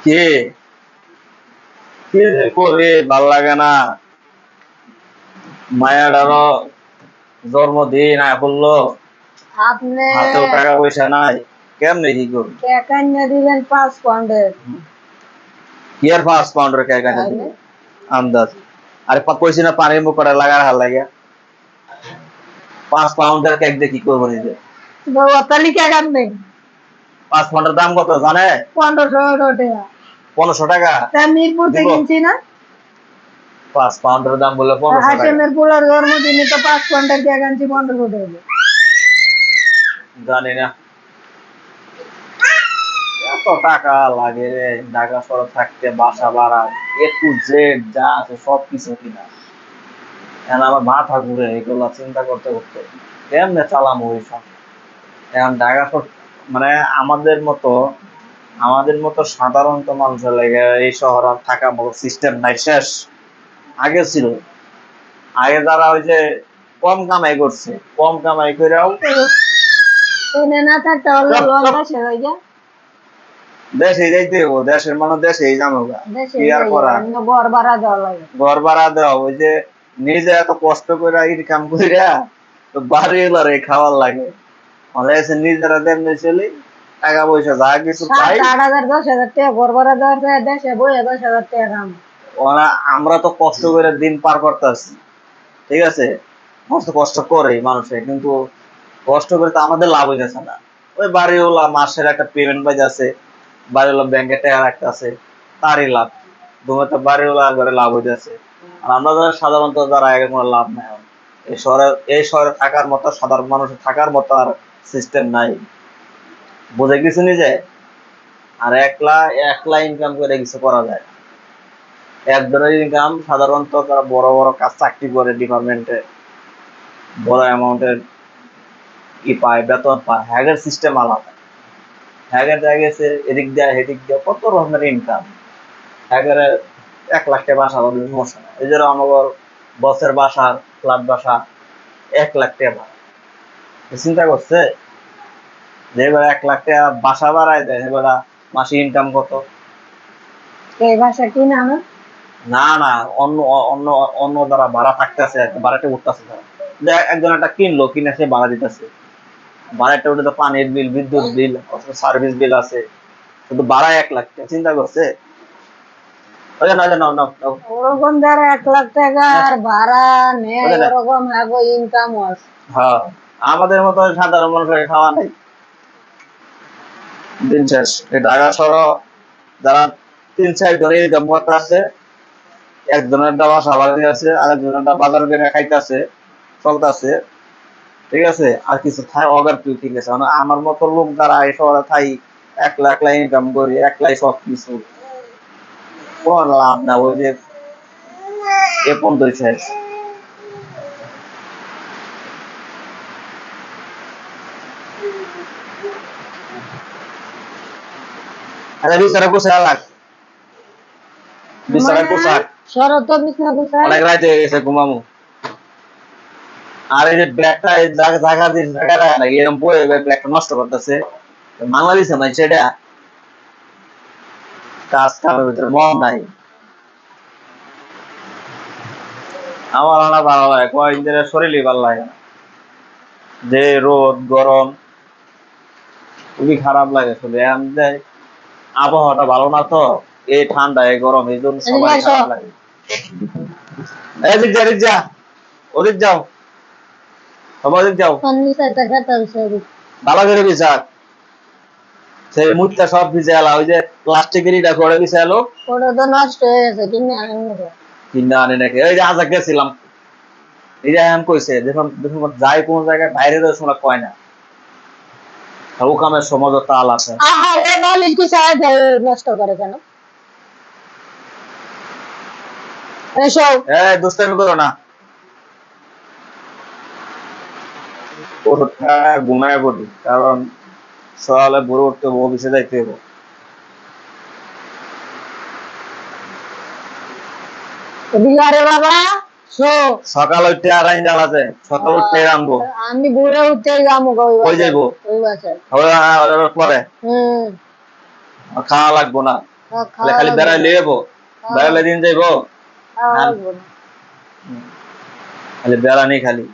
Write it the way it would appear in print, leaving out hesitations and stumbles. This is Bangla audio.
কে কে যে করে ভাল লাগে না। মায়াটারও জন্মদিন আয় করলো, আপনি হাতেও টাকা পয়সা নাই, কেমনে কি করবো? কেক আনিয়ে দিবেন 5 পাউন্ডের। কি আর 5 পাউন্ডের কেক এনে দিবে আন্দাজ? আরে কইছি না পানির মুখ করে লাগার হাল লাগে। 5 পাউন্ডের কেক দিয়ে কি করবো নিজে? তাহলে কেক আনবেন 5 পাউন্ডের দাম কত জানে? 1500 টাকা। 1500 টাকা তা মিরপুর থেকে কিনছি না। 5 পাউন্ডের দাম বলে 1500 টাকা? হাসেমের পোলার জন্মদিনে তো 5 পাউন্ডের কেক আনছি 1500 টাকা। জানি না এত টাকা লাগে রে ঢাকা শহরে থাকতে, বাসা ভাড়া এ টু জেড যা আছে সবকিছু কিনা। এখন আমার মাথা ঘুরে এগুলা চিন্তা করতে করতে কেমনে চালামো ওই সব। এখন ঢাকা শহর মানে আমাদের মতো সাধারণত মানুষের লাগে এই শহর আর থাকা মতো সিস্টেম নাই, শেষ। আগে ছিল, আগে যারা ওই যে কম কামাই করছে, কম কামাই করেও এনে না থাকতে হলে লঙ্কা সে হয়ে যায়। দেশে যাইতে হবো, দেশের মানুষ দেশেই যাবো দেশে কি আর করা। ঘর ভাড়া দেওয়া লাগে। ঘর ভাড়া দেওয়া, ওই যে নিজে এত কষ্ট করে ইনকাম কইরা তো বাড়ি এলারে খাওয়ার লাগে। মানে এসে নিজেরা দেমনে চলি, টাকা পয়সা যা কিছু পাই। 7,000 10,000 টাকা ঘর ভাড়া দেওয়ার পরে দেশে বইয়ে 10,000 টাকা কাম। আমরা তো কষ্ট করে দিন পার করতেছি, ঠিক আছে, কষ্ট কষ্ট করে মানুষে, কিন্তু কষ্ট করে তো আমাদের লাভ হইতেছে না। ওই বাড়িওয়ালা মাসের একটা পেমেন্ট পাই যাচ্ছে, বাড়িওয়ালা ব্যাংকে টাকা রাখতেছে, তারই লাভ। তোমার তো বাড়িওয়ালা করে লাভ হইতেছে, আর আমরা যারা সাধারণত যারা এর কোনো লাভ নাই। এই শহরে থাকার মতো, সাধারণ মানুষের থাকার মতো আর সিস্টেম নাই, বুঝে কিছু নিজে। আর একলা একলা ইনকাম করে কিছু করা যায় না। একজনের ইনকাম সাধারণত তারা বড় বড় কাজ চাকরি করে ডিপার্টমেন্টে বড় অ্যামাউন্টের ই পায়, বেতন পায়, হ্যাগের সিস্টেম আলাদা। হ্যাগের দেখা গেছে এদিক দিয়ে হেদিক দিয়ে কত রকমের ইনকাম। হ্যাগের 1 লাখ টাকা বাসা হবে সমস্যা না। এই জন্য আমার বসের বাসার ফ্ল্যাট বাসা 1 লাখ টাকা ভাড়া। চিন্তা করছে যে এবার 1 লাখ টাকা বাসা বাড়ায় দেয়, এবার মাসে ইনকাম কত? এই বাসা কিনা না? না না, অন্য অন্য অন্য যারা ভাড়া থাকতেছে, ভাড়াটা উঠতেছে, একজন একটা কিনলো, কিনে সে ভাড়া দিতেছে, ভাড়াটা উঠে তো পানির বিল, বিদ্যুৎ বিল, সার্ভিস বিল আছে, শুধু ভাড়া 1 লাখ টাকা। চিন্তা করছে? ওরকম যারা 1 লাখ টাকা আর ভাড়া নেয় ওরকম আগে ইনকাম আছে। হ্যাঁ, আমাদের মতো সাধারণ মানুষের খাওয়া নাই, দিন শেষ। ঢাকা শহর যারা 3-4 জনের ইনকাম করতে আছে, একজনের বাসা বাড়ি আছে, আরেকজনের বাজার করে খাইতেছে, চলতেছে, ঠিক আছে, আর কিছু খাই অগার তুই, ঠিক আছে। আমার মতো লোক যারা এই শহরে থাই, 1 লাখ ইনকাম করি, 1 লাখ সব কিছু, কোন লাভ না। ওই যে এ পর্যন্ত শেষ। আচ্ছা, বিছানা কোথায় লাগ? বিছানা কোথায়? শরৎ বিছনা কোথায়? অনেক রাত হয়ে গেছে, ঘুমামু। আর এই যে ব্যাগটা জায়গা দিন জায়গাটা নাকি এরকম পড়ে ব্যাগটা নষ্ট করতেছে, বাংলাদেশে মানে সেটা কাজ কামের ভিতরে মন নাই। আমার আনা ভালো লাগে, কয়েকদিন ধরে শরীরই ভালো লাগে না, যে রোদ গরম খুবই খারাপ লাগে। শুধু আবহাওয়াটা ভালো না তো, এই ঠান্ডা এই গরম, এই জন্য সবাই খারাপ লাগে। এদিক যা, এদিক যা, ওদিক যাও, সবাই ওদিক যাও, ভালো করে বিচার। সেই মুখটা সব ভিজে এলা, ওই যে প্লাস্টিকের ইটা করে ভিজে এলো, ওটা তো নষ্ট হয়ে গেছে, কিনা আনে নাকি? ওই যে আজ গেছিলাম, এই যে আমি কইছে, যখন যখন যাই কোন জায়গায় বাইরে যাওয়ার সময় কয় না, হুকামের সমঝোতা আল আছে। নষ্ট করে কেন? দুষ্টামি করো না, ওষুধটা ঘুমায় পড়ি, কারণ সকালে ভোরে উঠতে হবো, অফিসে যাইতে হবো। বাবা সকাল উঠতে আর আইন জ্বালাতে, সকাল উঠতে আনবো, আমি ঘুরে উঠতে যাবো, কই যাইবো? ওই বাসায় পরে খাওয়া লাগবো না। খালি খালি বেড়াই লিয়ে যাবো, বেড়ালে দিন যাইবো, খাওয়া লাগবে না। খালি বেড়ানি খালি